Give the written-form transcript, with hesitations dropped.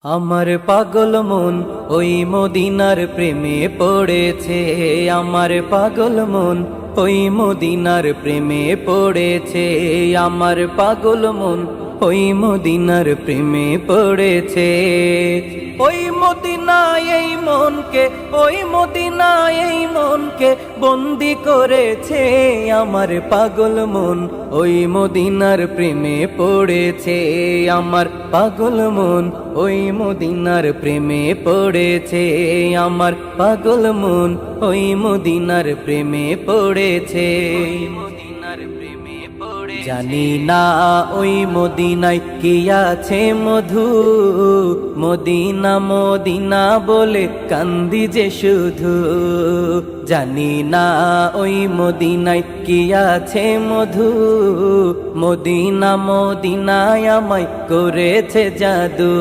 আমার পাগল মন ওই মদিনার প্রেমে পড়েছে। আমার পাগল মন ওই মদিনার প্রেমে পড়েছে। আমার পাগল মন ওই মদিনার প্রেমে পড়েছে। ওই মদিনায় এই মনকে, ওই মদিনায় এই মনকে বন্দি করেছে। আমার পাগল মন ওই মদিনার প্রেমে পড়েছে। আমার পাগল মন ওই মদিনার প্রেমে পড়েছে। আমার পাগল মন ওই মদিনার প্রেমে পড়েছে। জানি না ওই মদিনায় কি আছে মধু, মদিনা মদিনা বলে কান্দি যে শুধু। জানি না ওই মদিনায় কি আছে মধু, মদিনা মদিনায় আমায় করেছে জাদু।